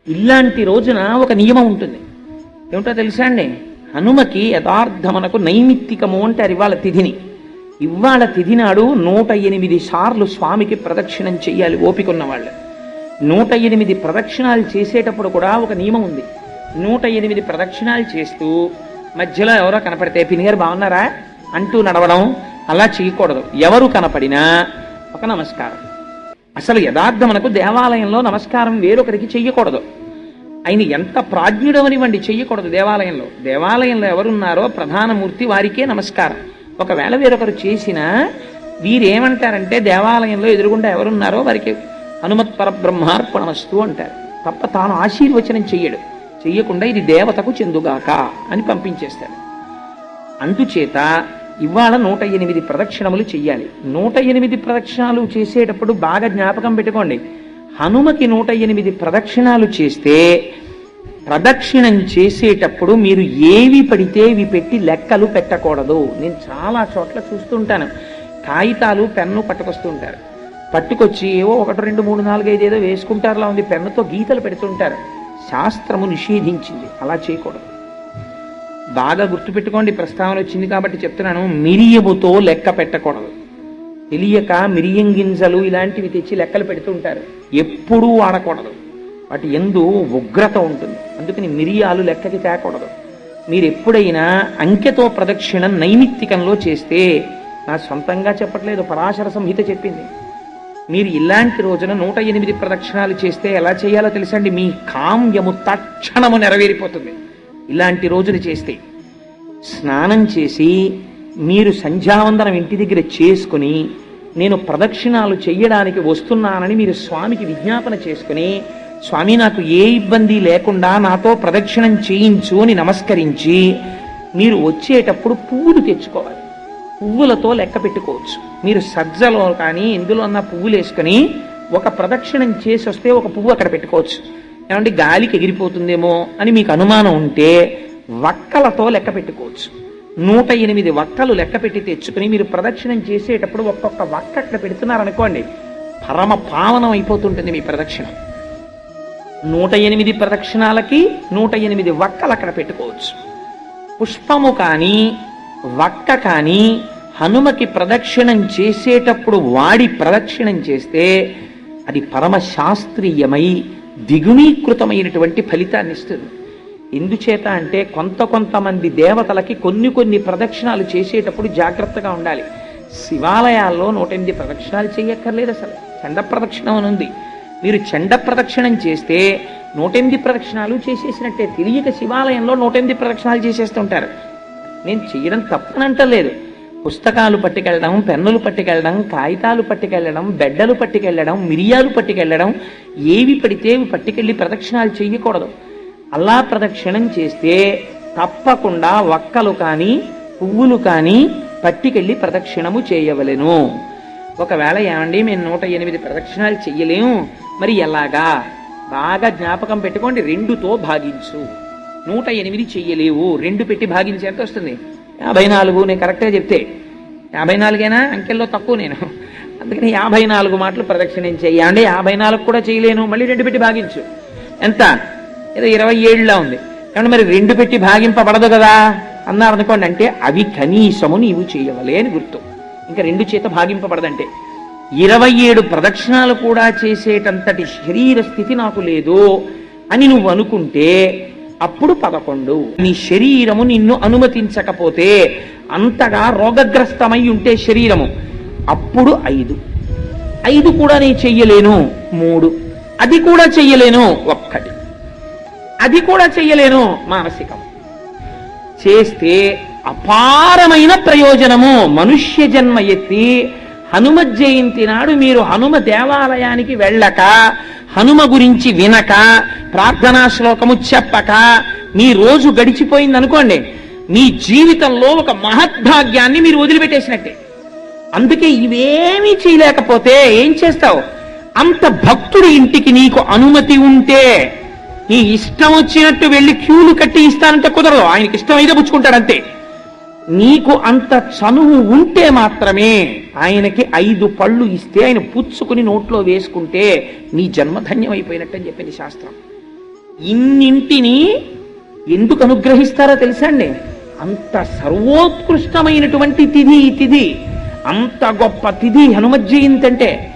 ఇలాంటి రోజున ఒక నియమం ఉంటుంది. ఏమిటో తెలుసా అండి? హనుమకి యథార్థమనకు నైమిత్తికము అంటారు ఇవాళ తిథిని. ఇవాళ తిథి నాడు 108 సార్లు స్వామికి ప్రదక్షిణం చెయ్యాలి ఓపిక ఉన్న వాళ్ళు. 108 ప్రదక్షిణాలు చేసేటప్పుడు కూడా ఒక నియమం ఉంది. 108 ప్రదక్షిణాలు చేస్తూ మధ్యలో ఎవరో కనపడితే పినిగారు బాగున్నారా అంటూ నడవడం అలా చేయకూడదు. ఎవరు కనపడినా ఒక నమస్కారం. అసలు యథార్థమనకు దేవాలయంలో నమస్కారం వేరొకరికి చెయ్యకూడదు. ఆయన ఎంత ప్రాజ్ఞుడవనివ్వండి, చెయ్యకూడదు. దేవాలయంలో ఎవరున్నారో ప్రధానమూర్తి వారికే నమస్కారం. ఒకవేళ వేరొకరు చేసినా వీరేమంటారంటే దేవాలయంలో ఎదురుగుండా ఎవరున్నారో వారికి హనుమత్ పరబ్రహ్మార్పణమస్తు అంటారు తప్ప తాను ఆశీర్వచనం చెయ్యడు. చెయ్యకుండా ఇది దేవతకు చెందుగాక అని పంపించేస్తాడు. అందుచేత ఇవాళ 108 ప్రదక్షిణములు చెయ్యాలి. 108 ప్రదక్షిణాలు చేసేటప్పుడు బాగా జ్ఞాపకం పెట్టుకోండి. హనుమకి 108 ప్రదక్షిణాలు చేస్తే ప్రదక్షిణం చేసేటప్పుడు మీరు ఏవి పడితే ఇవి పెట్టి లెక్కలు పెట్టకూడదు. నేను చాలా చోట్ల చూస్తుంటాను. కాగితాలు పెన్ను పట్టుకొస్తూ ఉంటారు. పట్టుకొచ్చి ఏవో 1 2 3 4 5 ఏదో వేసుకుంటారులా ఉంది, పెన్నుతో గీతలు పెడుతుంటారు. శాస్త్రము నిషేధించింది, అలా చేయకూడదు. బాగా గుర్తుపెట్టుకోండి, ప్రస్తావన వచ్చింది కాబట్టి చెప్తున్నాను. మిరియముతో లెక్క పెట్టకూడదు. తెలియక మిరియం గింజలు ఇలాంటివి తెచ్చి లెక్కలు పెడుతుంటారు. ఎప్పుడూ వాడకూడదు. వాటి యందు ఉగ్రత ఉంటుంది. అందుకని మిరియాలు లెక్కకి తేకూడదు. మీరు ఎప్పుడైనా అంకెతో ప్రదక్షిణం నైమిత్తికంలో చేస్తే, నా సొంతంగా చెప్పట్లేదు, పరాశర సంహిత చెప్పింది. మీరు ఇలాంటి రోజున 108 ప్రదక్షిణాలు చేస్తే ఎలా చేయాలో తెలుసండి? మీ కామ్యము తక్షణము నెరవేరిపోతుంది. ఇలాంటి రోజులు చేస్తే స్నానం చేసి మీరు సంధ్యావందనం ఇంటి దగ్గర చేసుకుని నేను ప్రదక్షిణాలు చెయ్యడానికి వస్తున్నానని మీరు స్వామికి విజ్ఞాపన చేసుకుని, స్వామి నాకు ఏ ఇబ్బంది లేకుండా నాతో ప్రదక్షిణం చేయించు అని నమస్కరించి మీరు వచ్చేటప్పుడు పువ్వులు తెచ్చుకోవాలి. పువ్వులతో లెక్క పెట్టుకోవచ్చు. మీరు సజ్జలో కానీ ఇందులో ఉన్న పువ్వులు వేసుకొని ఒక ప్రదక్షిణం చేసి వస్తే ఒక పువ్వు అక్కడ పెట్టుకోవచ్చు. ఏమంటే గాలికి ఎగిరిపోతుందేమో అని మీకు అనుమానం ఉంటే వక్కలతో లెక్క పెట్టుకోవచ్చు. 108 వక్కలు లెక్క పెట్టి తెచ్చుకుని మీరు ప్రదక్షిణం చేసేటప్పుడు ఒక్కొక్క వక్క అక్కడ పెడుతున్నారనుకోండి, పరమ పావనం అయిపోతుంటుంది మీ ప్రదక్షిణం. 108 ప్రదక్షిణాలకి 108 వక్కలు అక్కడ పెట్టుకోవచ్చు. పుష్పము కానీ వక్క కానీ హనుమకి ప్రదక్షిణం చేసేటప్పుడు వాడి ప్రదక్షిణం చేస్తే అది పరమ శాస్త్రీయమై ద్విగుణీకృతమైనటువంటి ఫలితాన్ని ఇస్తుంది. ఎందుచేత అంటే కొంతమంది దేవతలకి కొన్ని ప్రదక్షిణాలు చేసేటప్పుడు జాగ్రత్తగా ఉండాలి. శివాలయాల్లో 108 ప్రదక్షిణాలు చేయక్కర్లేదు. అసలు చండ ప్రదక్షిణం అని ఉంది. మీరు చండ ప్రదక్షిణం చేస్తే 108 ప్రదక్షిణాలు చేసేసినట్టే. తెలియక శివాలయంలో 108 ప్రదక్షిణాలు చేసేస్తుంటారు. నేను చేయడం తప్పనంటలేదు. పుస్తకాలు పట్టుకెళ్ళడం, పెన్నులు పట్టుకెళ్ళడం, కాగితాలు పట్టుకెళ్ళడం, బెడ్డలు పట్టుకెళ్ళడం, మిరియాలు పట్టుకెళ్ళడం, ఏవి పడితే అవి పట్టుకెళ్ళి ప్రదక్షిణాలు చేయకూడదు. అలా ప్రదక్షిణం చేస్తే తప్పకుండా వక్కలు కానీ పువ్వులు కానీ పట్టుకెళ్ళి ప్రదక్షిణము చేయవలెను. ఒకవేళ ఏమండి మేము 108 ప్రదక్షిణాలు చెయ్యలేము, మరి ఎలాగా? బాగా జ్ఞాపకం పెట్టుకోండి. 2తో భాగించు. 108 చెయ్యలేవు, 2 పెట్టి భాగించి ఎంత వస్తుంది? 54. నేను కరెక్ట్గా చెప్తే 54ఏనా? అంకెల్లో తక్కువ నేను. అందుకని 54 మాటలు ప్రదక్షిణం చెయ్యండి. 54 కూడా చేయలేను, మళ్ళీ 2 పెట్టి భాగించు. ఎంత? ఏదో 27లా ఉంది. కాబట్టి మరి 2 పెట్టి భాగింపబడదు కదా అన్నారనుకోండి. అంటే అవి కనీసము నీవు చేయవలే అని గుర్తు. ఇంకా 2 చేత భాగింపబడదంటే 27 ప్రదక్షిణాలు కూడా చేసేటంతటి శరీర స్థితి నాకు లేదు అని నువ్వు అనుకుంటే అప్పుడు 11. నీ శరీరము నిన్ను అనుమతించకపోతే, అంతగా రోగగ్రస్తమై ఉంటే శరీరము, అప్పుడు 5 కూడా నేను చెయ్యలేను. 3 అది కూడా చెయ్యలేను. 1 అది కూడా చెయ్యలేను. మానసికం చేస్తే అపారమైన ప్రయోజనము. మనుష్య జన్మ ఎత్తి హనుమ జయంతి నాడు మీరు హనుమ దేవాలయానికి వెళ్ళక, హనుమ గురించి వినక, ప్రార్థనా శ్లోకము చెప్పక మీ రోజు గడిచిపోయింది అనుకోండి, మీ జీవితంలో ఒక మహద్భాగ్యాన్ని మీరు వదిలిపెట్టేసినట్టే. అందుకే ఇవేమీ చేయలేకపోతే ఏం చేస్తావు? అంత భక్తుడి ఇంటికి నీకు అనుమతి ఉంటే నీ ఇష్టం వచ్చినట్టు వెళ్ళి క్యూలు కట్టి ఇస్తానంటే కుదరదు. ఆయనకి ఇష్టం అయితే పుచ్చుకుంటాడు అంతే. నీకు అంత చనువు ఉంటే మాత్రమే ఆయనకి 5 పళ్ళు ఇస్తే ఆయన పుచ్చుకుని నోట్లో వేసుకుంటే నీ జన్మధన్యం అయిపోయినట్టని చెప్పింది శాస్త్రం. ఇన్నింటినీ ఎందుకు అనుగ్రహిస్తారో తెలుసా అండి? అంత సర్వోత్కృష్టమైనటువంటి తిథి ఈ తిథి, అంత గొప్ప తిథి హనుమత్ జయంతి అంటే.